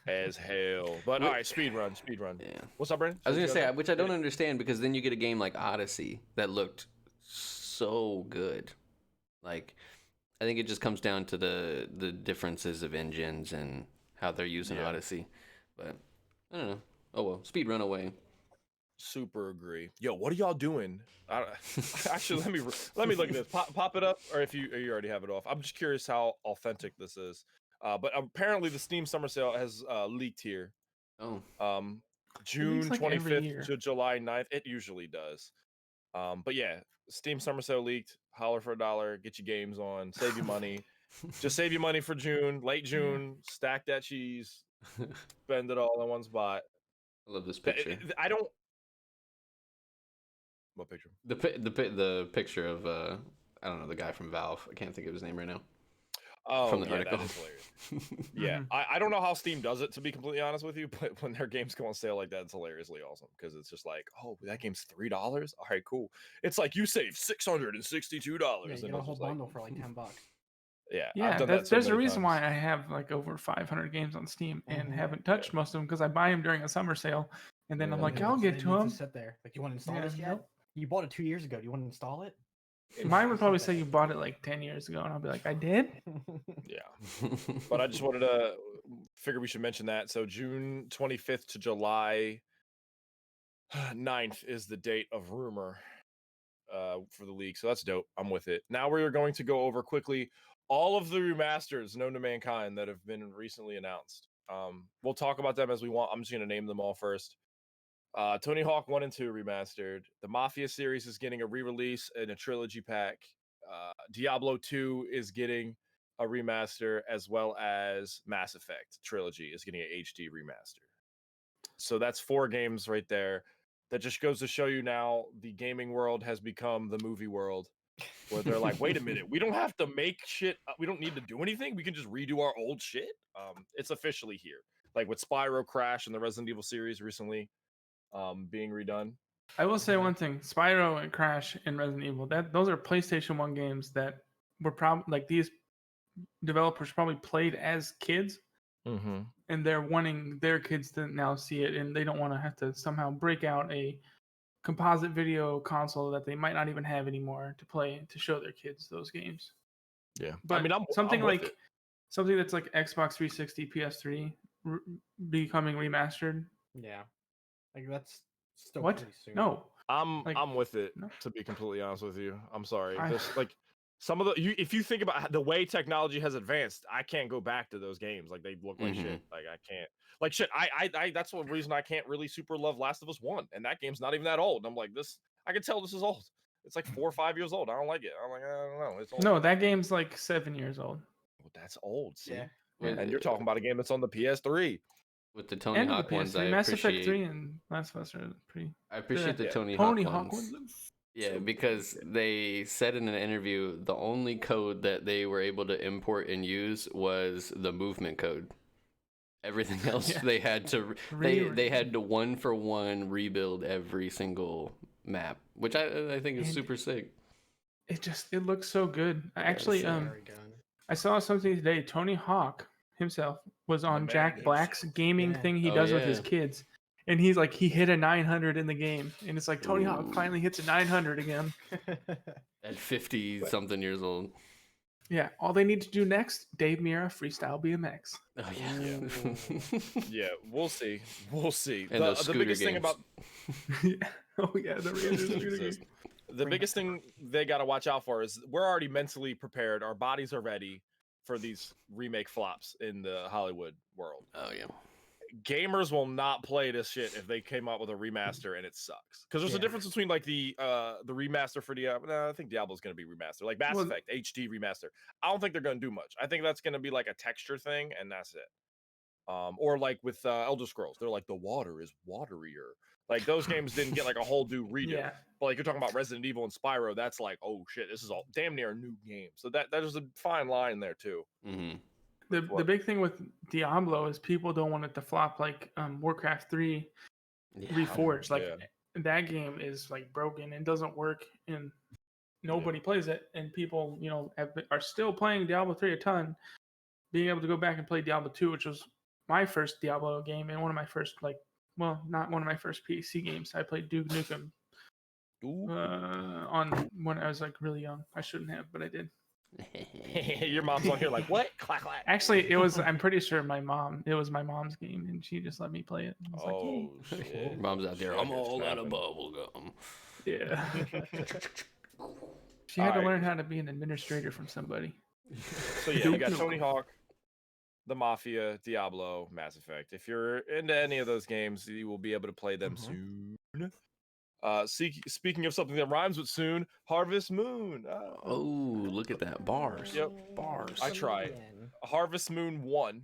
as hell. But all right, speed run. Yeah. What's up, Brandon? I was gonna say, which I don't understand, because then you get a game like Odyssey that looked so good. Like, I think it just comes down to the differences of engines and how they're using Odyssey. But I don't know. Oh well, speed run away. Super agree. Yo, what are y'all doing? Actually, let me look at this. Pop it up, or if you already have it off. I'm just curious how authentic this is. But apparently the Steam Summer Sale has leaked here. Oh. June 25th to July 9th. It usually does. But yeah, Steam Summer Sale leaked. Holler for $1. Get your games on. Save your money. Just save your money for June, late June. Stack that cheese. Spend it all in one spot. I love this picture. I don't. What picture? The picture of I don't know, the guy from Valve. I can't think of his name right now. Oh, from the yeah, article. that is hilarious. Yeah, I don't know how Steam does it, to be completely honest with you, but when their games go on sale like that, it's hilariously awesome because it's just like, oh, that game's $3. All right, cool. It's like you save $662. Yeah, you and get a it's whole just like, bundle for like $10. yeah, I've Yeah, done that so there's a many reason times. why I have like over 500 games on Steam and haven't Yeah. touched most of them because I buy them during a summer sale, and then I'm Yeah. like, They I'll just- get they to need them. sit there. Like, you want to install Yeah, this yet? nope. You bought it 2 years ago. Do you want to install it? Mine would Just probably sit say there. you bought it like 10 years ago, and I'll be like, I did. Yeah. But I just wanted to figure we should mention that. So June 25th to July 9th is the date of rumor for the league. So that's dope. I'm with it. Now we're going to go over quickly all of the remasters known to mankind that have been recently announced. We'll talk about them as we want. I'm just going to name them all first. Tony Hawk 1 and 2 remastered. The Mafia series is getting a re-release and a trilogy pack. Diablo 2 is getting a remaster, as well as Mass Effect trilogy is getting an HD remaster. So that's 4 games right there. That just goes to show you now the gaming world has become the movie world, where they're like, wait a minute, we don't have to make shit. We don't need to do anything. We can just redo our old shit. It's officially here. Like with Spyro, Crash, and the Resident Evil series recently being redone. I will say one thing: Spyro and Crash and Resident Evil. Those are PlayStation 1 games that were probably like these developers probably played as kids, and they're wanting their kids to now see it, and they don't want to have to somehow break out a composite video console that they might not even have anymore to play to show their kids those games. Yeah, But I mean, something I'm with like it. something that's like Xbox 360, PS3 becoming remastered. Yeah, like that's still What? pretty soon. No. I'm Like, with it. no. To be completely honest with you, I'm sorry. I- This like some of the if you think about the way technology has advanced, I can't go back to those games. Like they look like shit. Like I can't. Like shit. I that's one reason I can't really super love Last of Us 1, and that game's not even that old. And I'm like this. I can tell this is old. It's like 4 or 5 years old. I don't like it. I'm like I don't know. It's old. No, that game's like 7 years old. Well, that's old. See, Yeah. and you're talking about a game that's on the PS3. With the Tony And Hawk the ones, PS3, I Mass Effect appreciate. 3 and Last of Us are pretty. I appreciate the Yeah. Tony Tony Hawk Hawk ones. ones. Yeah, because they said in an interview the only code that they were able to import and use was the movement code. Everything else Yeah. they had to they had to 1-for-1 rebuild every single map, which I think is And super sick. It looks so good. Actually, Very good. I saw something today. Tony Hawk himself was on Jack man Black's gaming Yeah. thing he Oh, does with his yeah. kids. And he's like, he hit a 900 in the game. And it's like, Tony Hawk finally hits a 900 again. At 50 something years old. Yeah, all they need to do next, Dave Mira freestyle BMX. Oh yeah. Yeah, we'll see. We'll see. And those The scooter biggest thing games. about Oh yeah, the Razor scooter Jesus. game. The biggest thing they got to watch out for is we're already mentally prepared. Our bodies are ready for these remake flops in the Hollywood world. Oh yeah. Gamers will not play this shit if they came out with a remaster and it sucks. Because there's a Yeah. difference between like the remaster for Diablo. No, I think Diablo's going to be remastered. Like Mass Well, Effect HD remaster. I don't think they're going to do much. I think that's going to be like a texture thing, and that's it. Or like with Elder Scrolls, they're like the water is waterier. Like those games didn't get like a whole new redo. Yeah. But like you're talking about Resident Evil and Spyro, that's like, oh shit, this is all damn near a new game. So that is a fine line there too. Mm-hmm. The big thing with Diablo is people don't want it to flop like Warcraft 3 Reforged. Like that game is like broken and doesn't work, and nobody plays it. And people, are still playing Diablo 3 a ton. Being able to go back and play Diablo 2, which was my first Diablo game and one of my first not one of my first PC games. I played Duke Nukem on when I was like really young. I shouldn't have, but I did. Your mom's on here like, what? Clack, clack. Actually, it was. I'm pretty sure it was my mom's game, and she just let me play it. I was like, Oh, yay. shit. Mom's out there. Shit, I'm it's all out of snapping. bubble gum. Yeah. She had to Alright. learn how to be an administrator from somebody. So yeah, you got Tony Hawk, the Mafia, Diablo, Mass Effect. If you're into any of those games, you will be able to play them soon. Speaking of something that rhymes with soon, Harvest Moon. Oh, look at that. Bars. Yep. Bars. I tried. Harvest Moon 1.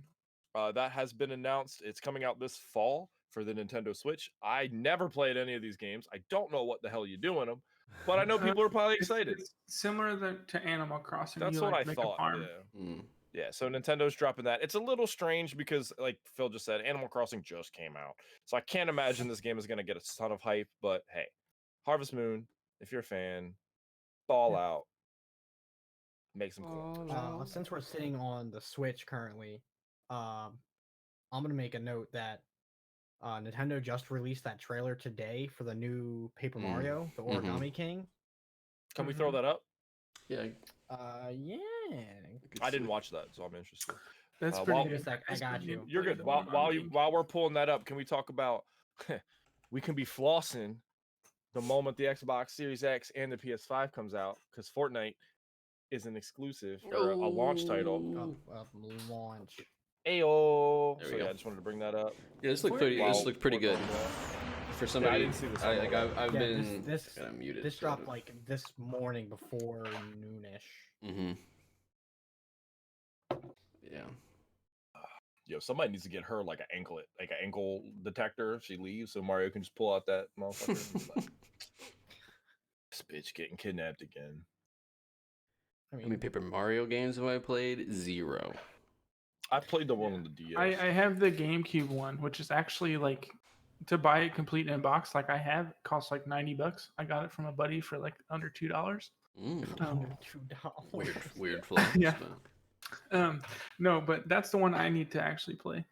That has been announced. It's coming out this fall for the Nintendo Switch. I never played any of these games. I don't know what the hell you do in them, but I know people are probably excited. It's similar to Animal Crossing. That's You, what like, I make a thought. farm. Yeah. Mm. Yeah, so Nintendo's dropping that. It's a little strange because, like Phil just said, Animal Crossing just came out. So I can't imagine this game is going to get a ton of hype. But hey, Harvest Moon, if you're a fan, ball out. Make some cool. Since we're sitting on the Switch currently, I'm going to make a note that Nintendo just released that trailer today for the new Paper Mario, the Origami King. Can we throw that up? Yeah. Yeah. I didn't watch that, so I'm interested. That's pretty good. I got you. You're good. While we're pulling that up, can we talk about we can be flossing the moment the Xbox Series X and the PS5 comes out, because Fortnite is an exclusive or a launch title. Launch. Ayo. So yeah, I just wanted to bring that up. Yeah, this looked pretty good. For somebody, I didn't see this. I've been this muted. This dropped like this morning before noonish. Yeah. Yo, somebody needs to get her like an ankle detector if she leaves, so Mario can just pull out that motherfucker. This bitch getting kidnapped again. How many Paper Mario games have I played? 0. I played the one on the DS. I have the GameCube one, which is actually like to buy it complete in box. Like I have, it costs like $90. I got it from a buddy for like under $2. Under $2. Weird flex. Yeah. No, but that's the one I need to actually play.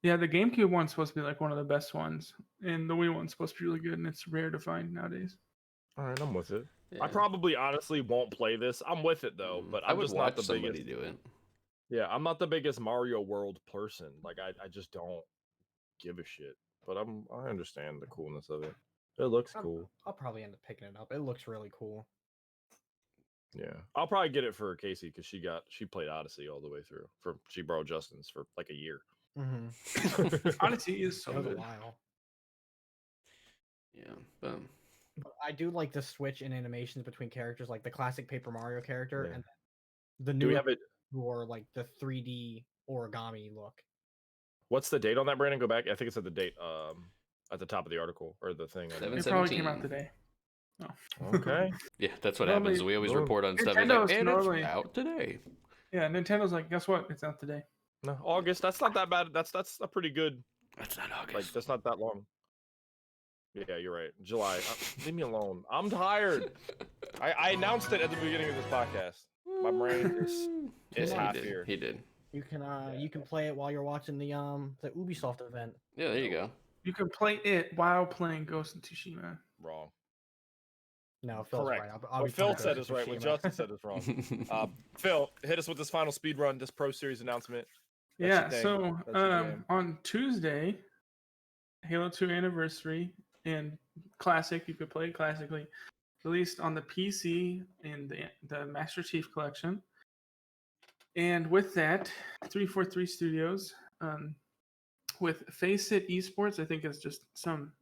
Yeah, the GameCube one's supposed to be like one of the best ones, and the Wii one's supposed to be really good, and it's rare to find nowadays. All right, I'm with it. Yeah. I probably honestly won't play this. I'm with it though, but I'm just not the biggest. Do it. Yeah, I'm not the biggest Mario World person. Like I just don't give a shit. But I understand the coolness of it. It looks cool. I'll probably end up picking it up. It looks really cool. Yeah, I'll probably get it for Casey because she played Odyssey all the way through. She borrowed Justin's for like a year. Odyssey is so good. A while. Yeah, but I do like the switch in animations between characters, like the classic Paper Mario character and the Do new we have it? or like the 3D origami look. What's the date on that, Brandon? Go back. I think it said the date at the top of the article or the thing. It probably came out today. Oh. Okay. Yeah, that's what happens. We always report on stuff. Nintendo's and normally it's out today. Yeah, Nintendo's like, guess what? It's out today. No, August. That's not that bad. That's a pretty good. That's not August. Like that's not that long. Yeah, you're right. July. Leave me alone. I'm tired. I announced it at the beginning of this podcast. My brain is half here. He did. You can play it while you're watching the Ubisoft event. Yeah, there you go. You can play it while playing Ghost of Tsushima. Wrong. No, Phil's Correct. right. What Phil said is right. What Justin said is wrong. Phil, hit us with this final speed run, this Pro Series announcement. Yeah, so on Tuesday, Halo 2 Anniversary and Classic, you could play it classically, released on the PC in the Master Chief Collection. And with that, 343 Studios, with Face It Esports, I think it's just some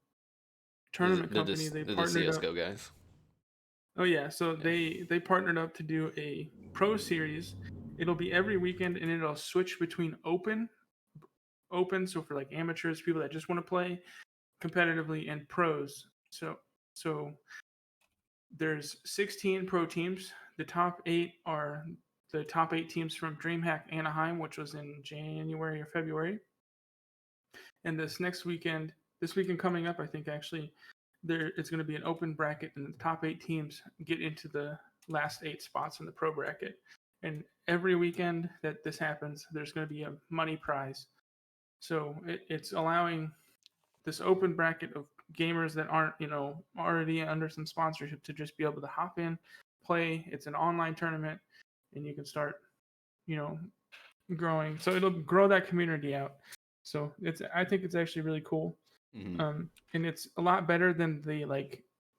tournament company. They partnered the CSGO up. Guys. Oh yeah, so they partnered up to do a Pro Series. It'll be every weekend, and it'll switch between open, so for like amateurs, people that just want to play competitively, and pros. So there's 16 pro teams. The top 8 are the top 8 teams from DreamHack Anaheim, which was in January or February. And this weekend coming up, I think actually, it's going to be an open bracket, and the top 8 teams get into the last 8 spots in the pro bracket. And every weekend that this happens, there's going to be a money prize. So it's allowing this open bracket of gamers that aren't, already under some sponsorship to just be able to hop in, play. It's an online tournament, and you can start, growing. So it'll grow that community out. So I think it's actually really cool. Mm-hmm. And it's a lot better than the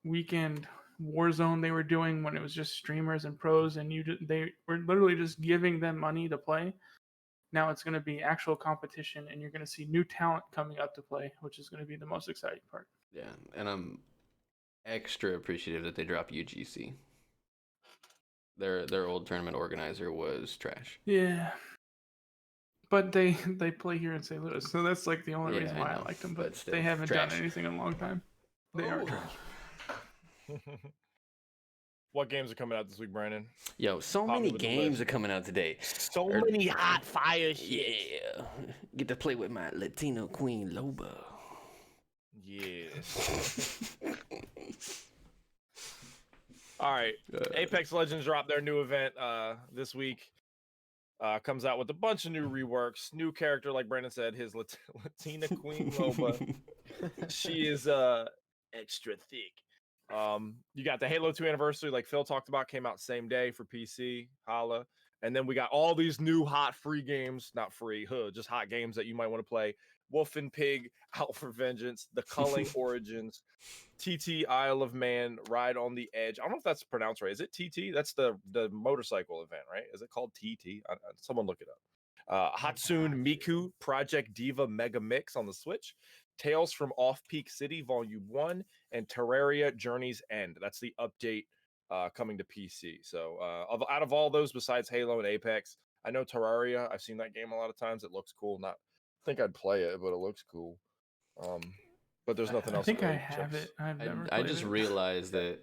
weekend Warzone they were doing when it was just streamers and pros, and they were literally just giving them money to play. Now it's going to be actual competition, and you're going to see new talent coming up to play, which is going to be the most exciting part. Yeah, and I'm extra appreciative that they dropped UGC. Their old tournament organizer was trash. Yeah. But they play here in St. Louis, so that's like the only reason why I like them. But they haven't done anything in a long time. They are trash. What games are coming out this week, Brandon? Yo, so many games are coming out today. So many hot fire shit. Yeah. Get to play with my Latino queen, Loba. Yes. All right. Apex Legends dropped their new event this week. Comes out with a bunch of new reworks. New character, like Brandon said, his Latina queen, Loba. She is extra thick. You got the Halo 2 anniversary, like Phil talked about, came out same day for PC. Holla. And then we got all these new hot free games, not free, just hot games that you might want to play. Wolf and Pig, Out for Vengeance, The Culling Origins, TT Isle of Man, Ride on the Edge. I don't know if that's pronounced right. Is it TT? That's the motorcycle event, right? Is it called TT? Someone look it up. Hatsune Miku, Project Diva Mega Mix on the Switch. Tales from Off-Peak City Volume 1, and Terraria Journey's End. That's the update coming to PC. So out of all those, besides Halo and Apex, I know Terraria. I've seen that game a lot of times. It looks cool. Not think I'd play it, but it looks cool. But there's nothing else. I think I have it. I've never. I just realized that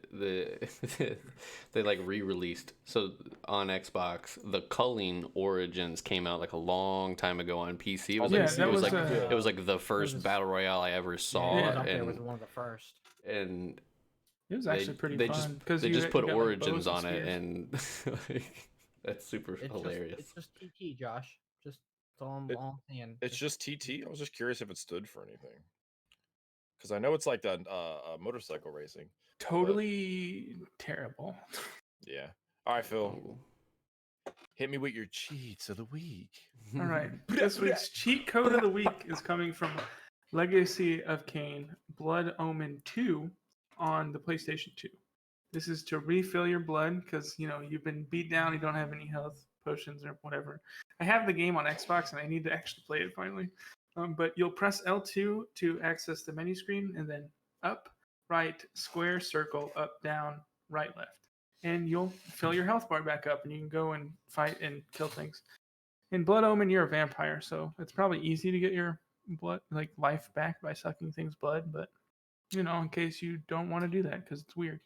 they like re-released. So on Xbox, the Culling Origins came out like a long time ago on PC. It was like the first battle royale I ever saw. Yeah, it was one of the first. And it was actually pretty fun because they just put Origins on it, and like, that's super hilarious. It's just TT, Josh. Just all I'm saying. It's just TT. I was just curious if it stood for anything. Because I know it's like the motorcycle racing. Totally terrible. Yeah. All right, Phil. Hit me with your cheats of the week. All right. This week's cheat code of the week is coming from Legacy of Kain, Blood Omen 2 on the PlayStation 2. This is to refill your blood because, you've been beat down. You don't have any health potions or whatever. I have the game on Xbox and I need to actually play it finally. But you'll press L2 to access the menu screen, and then up, right, square, circle, up, down, right, left. And you'll fill your health bar back up, and you can go and fight and kill things. In Blood Omen, you're a vampire, so it's probably easy to get your blood, like life back by sucking things' blood, but, in case you don't want to do that, because it's weird.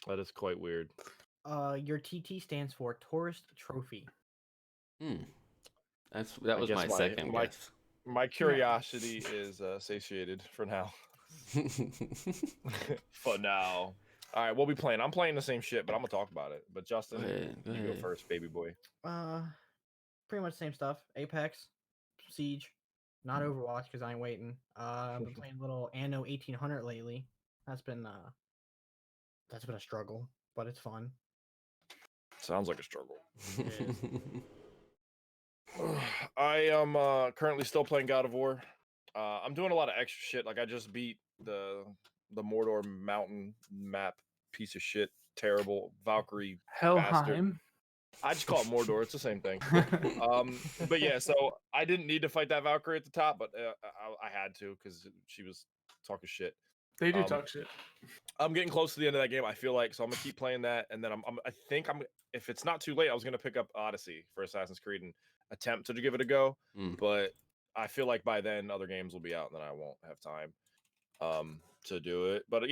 That is quite weird. Your TT stands for Tourist Trophy. That was my second guess. My curiosity is satiated for now. For now. All right, we'll be playing. I'm playing the same shit, but I'm gonna talk about it. But Justin, you go first, baby boy. Pretty much the same stuff. Apex, Siege, not Overwatch because I ain't waiting. I've been playing a little Anno 1800 lately. That's been a struggle, but it's fun. Sounds like a struggle. I am currently still playing God of War. I'm doing a lot of extra shit. Like I just beat the Mordor mountain map piece of shit, terrible Valkyrie Helheim. Bastard. I just call it Mordor. It's the same thing. But yeah, so I didn't need to fight that Valkyrie at the top, but I had to because she was talking shit. They do talk shit. I'm getting close to the end of that game. I feel like so I'm gonna keep playing that, and then I think if it's not too late, I was gonna pick up Odyssey for Assassin's Creed and attempt to give it a go. But I feel like by then other games will be out, and then I won't have time to do it. But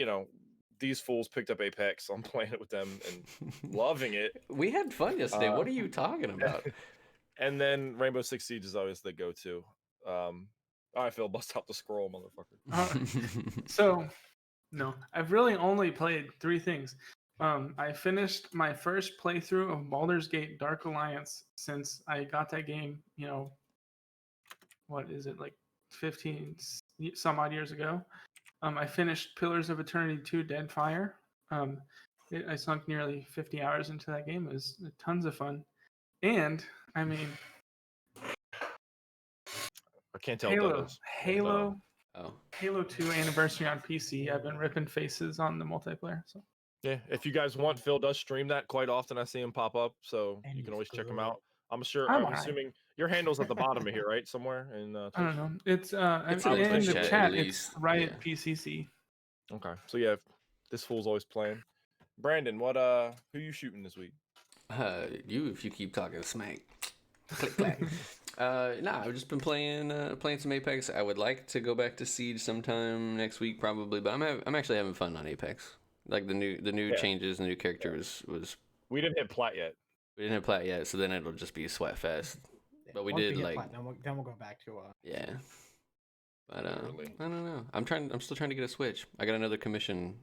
these fools picked up Apex, so I'm playing it with them and loving it. We had fun yesterday. What are you talking about? And then Rainbow Six Siege is always the go-to. All right, Phil, bust out the scroll, motherfucker. So, no, I've really only played 3 things. I finished my first playthrough of Baldur's Gate Dark Alliance since I got that game, what is it, like 15 some odd years ago. I finished Pillars of Eternity 2 Dead Fire. I sunk nearly 50 hours into that game. It was tons of fun. And, I mean... I can't tell Halo, what that is. Halo 2 Anniversary on PC. I've been ripping faces on the multiplayer. So yeah, if you guys want, Phil does stream that quite often. I see him pop up, so you can always check him out. I'm assuming your handle's at the bottom of here, right? Somewhere in I don't know. It's in the chat. It's Riot PCC. Okay, so yeah, this fool's always playing. Brandon, who you shooting this week? If you keep talking smack. Click clack. I've just been playing some Apex. I would like to go back to Siege sometime next week, probably, but I'm actually having fun on Apex. Like the new changes, the new character was. We didn't hit plat yet. We didn't hit plat yet, so then it'll just be sweat fest. But we Once did hit like plat, then we'll go back to yeah. But Literally. I don't know. I'm still trying to get a Switch. I got another commission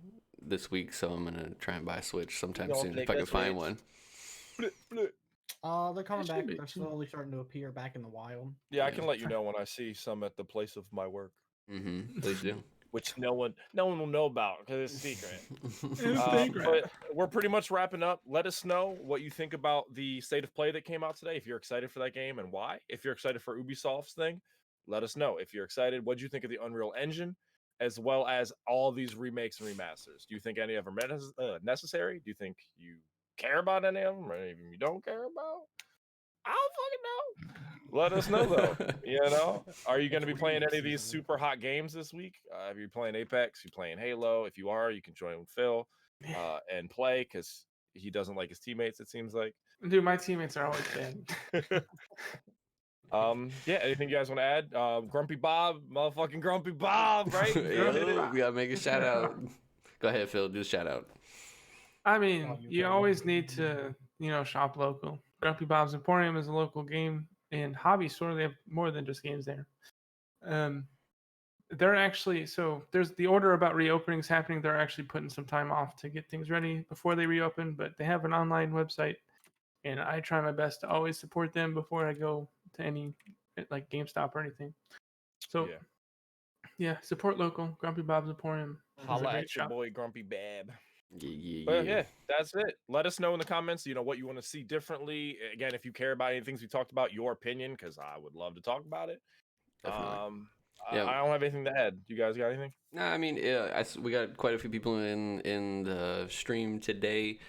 this week, so I'm gonna try and buy a Switch sometime soon if I can find one. They're coming back. They're slowly starting to appear back in the wild. Yeah, I can let you know when I see some at the place of my work. Please do. Which no one will know about because it's secret. It's secret. But we're pretty much wrapping up. Let us know what you think about the State of Play that came out today. If you're excited for that game and why. If you're excited for Ubisoft's thing, let us know. If you're excited, what do you think of the Unreal Engine, as well as all these remakes and remasters? Do you think any of them are necessary? Do you think you care about any of them, or any of them you don't care about? I don't fucking know. Let us know though. You know, are you going to be playing any of these super hot games this week? If you're playing Apex, you're playing Halo. If you are, you can join with Phil and play because he doesn't like his teammates. It seems like. Dude, my teammates are always bad. Yeah. Anything you guys want to add? Grumpy Bob, motherfucking Grumpy Bob, right? Yo, we gotta make a shout out. Go ahead, Phil. Do the shout out. I mean, you always need to, shop local. Grumpy Bob's Emporium is a local game and hobby store. They have more than just games there. They're actually, so there's the order about reopenings happening. They're actually putting some time off to get things ready before they reopen, but they have an online website, and I try my best to always support them before I go to any like GameStop or anything. So yeah, support local. Grumpy Bob's Emporium. Holla at your boy Grumpy Bab. Yeah. But yeah, that's it. Let us know in the comments, what you want to see differently. Again, if you care about any things we talked about, your opinion, because I would love to talk about it. Definitely. I don't have anything to add. You guys got anything? Nah, I mean, we got quite a few people in the stream today.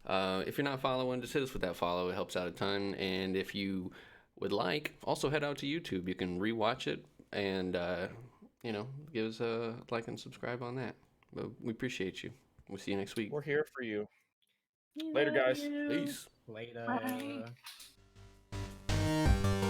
If you're not following, just hit us with that follow. It helps out a ton. And if you would like, also head out to YouTube. You can rewatch it and give us a like and subscribe on that. But we appreciate you. We'll see you next week. We're here for you. Later, guys. Peace. Later. Bye.